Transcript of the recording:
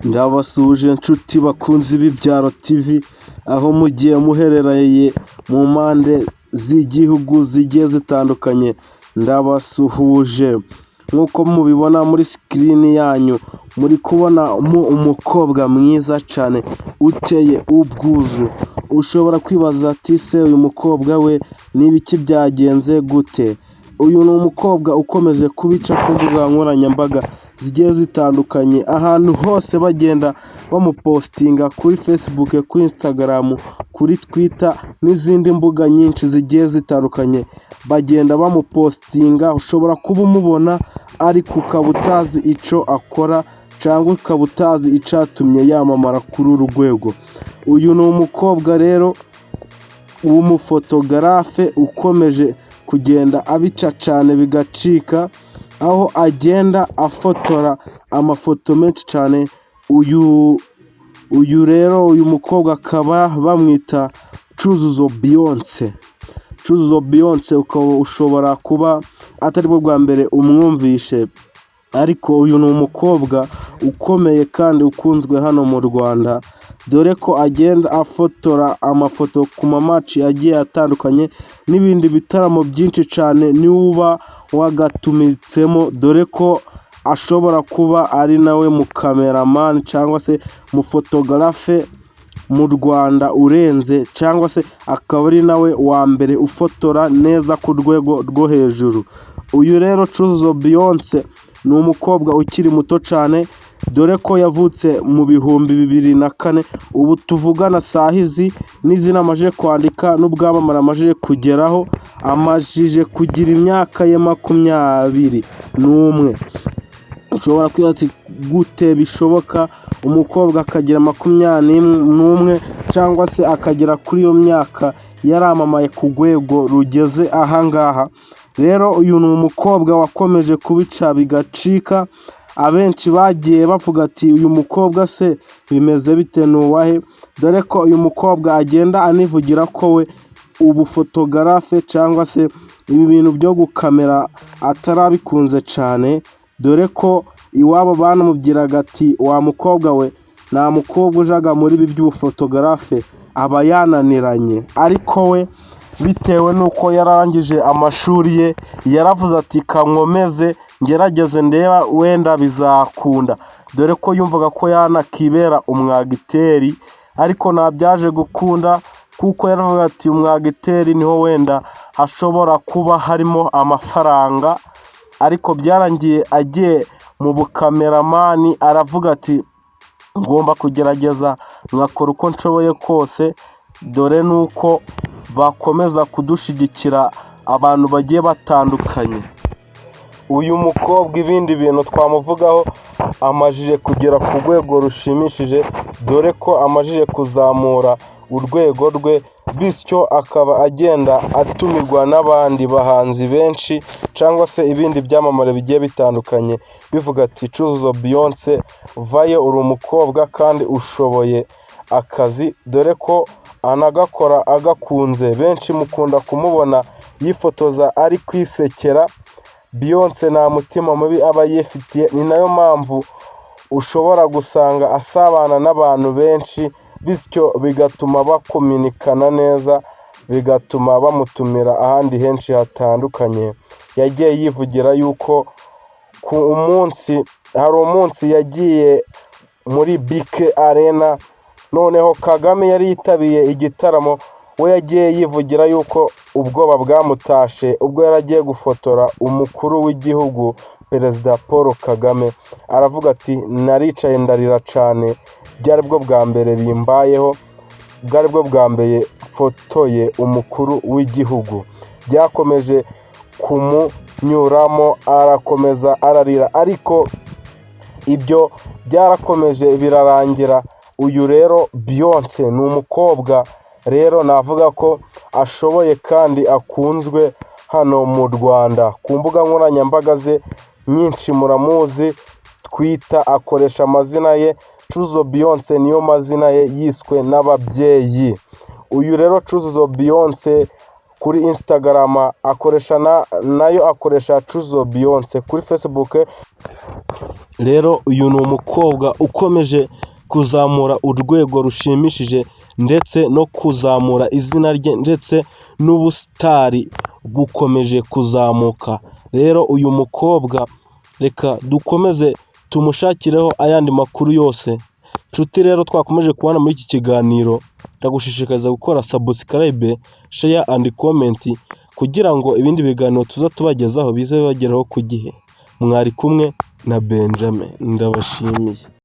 Ndabasuhuje inshuti bakunzi b'Ibyaro TV, aho mugiye muherereye mu mpande z'igihugu zigiye zitandukanye, ndabasuhuje nk'uko mubibona muri sikirini yanyu, muri kubonamo umukobwa mwiza cyane uteye ubwuzu. Ushobora kwibaza ati se uyu mukobwa we ni ibiki byagenze gute? Uyu ni umukobwa ukomeje kubica ku mbuga nkoranyambaga zigiye zitandukanye, ahantu hose bagenda bamupostinga kuri Facebook, kuri Instagram, kuri Twitter n'izindi mbuga nyinshi zigiye zitandukanye, bagenda bamupostinga. Ushobora kuba umubona ariko ukaba utazi icyo akora cyangwa ukaba utazi icyatumye yamamara kuri uru rwego. Uyu ni umukobwa rero w'umufotogarafe ukomeje kugenda abica cyane bigacika, aho agenda afotora amafoto menshi cyane. Uyu mukobwa akaba bamwita Cyuzuzo Beyonce. Cyuzuzo Beyonce ukaba ushobora kuba atari bwo bwa mbere umwumvishe, ariko uyu ni umukobwa ukomeye kandi ukunzwe hano mu Rwanda, dore ko agenda afotora amafoto ku mamaci agiye atandukanye n'ibindi bitaramo byinshi cyane niwe uba wagatumitsemo, dore ko ashobora kuba ari nawe mukameramani cyangwa se mufotogarafe mu Rwanda urenze, cyangwa se akaba ari nawe wa mbere ufotora neza ku rwego rwo hejuru. Uyu rero Cyuzuzo Beyonce ni umukobwa ukiri muto cyane, dore ko yavutse mu 2004. Ubu tuvugana saa hizi n'izina amajije kwandika n'ubwamamare amajije kugeraho, amajije kugira imyaka ye 21. Ushobora kwibaza ati gute bishoboka umukobwa akagira 21 cyangwa se akagera kuri iyo myaka yaramamaye ku rwego rugeze ahangaha? Rero uyu ni umukobwa wakomeje kubica bigacika, abenshi bagiye bavuga ati uyu mukobwa se bimeze bite, nuwahe? Dore ko uyu mukobwa agenda anivugira ko we ubufotogarafe cyangwa se ibi bintu byo gukamera atarabikunze cyane, dore ko iwabo banamubwiraga ati wa mukobwa we, nta mukobwa ujaga muri ibi by'ubufotogarafe aba yananiranye. Ariko we bitewe n'uko yararangije amashuri ye, yaravuze ati kankomeze ngerageze ndeba wenda bizakunda, dore ko yumvaga ko yanakibera umwagiteri, ariko ntabyaje gukunda kuko yaravuga ati umwagiteri niho wenda hashobora kuba harimo amafaranga. Ariko byarangiye agiye mu bukameramani, aravuga ati ngomba kugerageza nkakora uko nshoboye kose, dore nuko bakomeza kudushyigikira abantu bagiye batandukanye. Uyu mukobwa ibindi bintu twamuvugaho, amajije kugera ku rwego rushimishije, dore ko amajije kuzamura urwego rwe, bityo akaba agenda atumirwa n'abandi bahanzi benshi cyangwa se ibindi byamamare bigiye bitandukanye, bivuga ati Cyuzuzo Beyonce vayo, uri umukobwa kandi ushoboye akazi, dore ko anagakora agakunze. Benshi mukunda kumubona yifotoza ari kwisekera. Beyonce nta mutima mubi aba yifitiye, ni nayo mpamvu ushobora gusanga asabana n'abantu benshi, bityo bigatuma bakominikana neza, bigatuma bamutumira ahandi henshi hatandukanye. Yagiye yivugira yuko hari umunsi yagiye muri BK Arena, noneho Kagame yari yitabiye igitaramo, we yagiye yivugira yuko ubwoba bwamutashe ubwo yaragiye gufotora umukuru w'igihugu Perezida Paul Kagame. Aravuga ati naricaye ndarira cyane, byari bwo bwa mbere bimbayeho, bwari bwo bwa mbere fotoye umukuru w'igihugu. Byakomeje kumunyuramo, arakomeza ararira, ariko ibyo byarakomeje birarangira. Uyu rero Beyonce ni umukobwa rero navuga ko ashoboye kandi akunzwe hano mu Rwanda. Ku mbuga nkoranyambaga ze nyinshi muramuzi, Twitter akoresha amazina ye Cyuzuzo Beyonce, niyo mazina ye yiswe n'ababyeyi. Uyu rero Cyuzuzo Beyonce kuri Instagram nayo akoresha Chuzo Beyonce, kuri Facebook rero uyu ni umukobwa ukomeje kuzamura urwego rushimishije ndetse no kuzamura izina rye ndetse n'ubusitari bukomeje kuzamuka. Rero uyu mukobwa reka dukomeze tumushakireho ayandi makuru yose. Nshuti rero twakomeje kubana muri iki kiganiro, ndagushishikariza gukora subscribe, share and comment kugira ngo ibindi biganiro tuza tubagezaho bize bibageraho ku gihe. Mwari kumwe na Benjamin, ndabashimiye.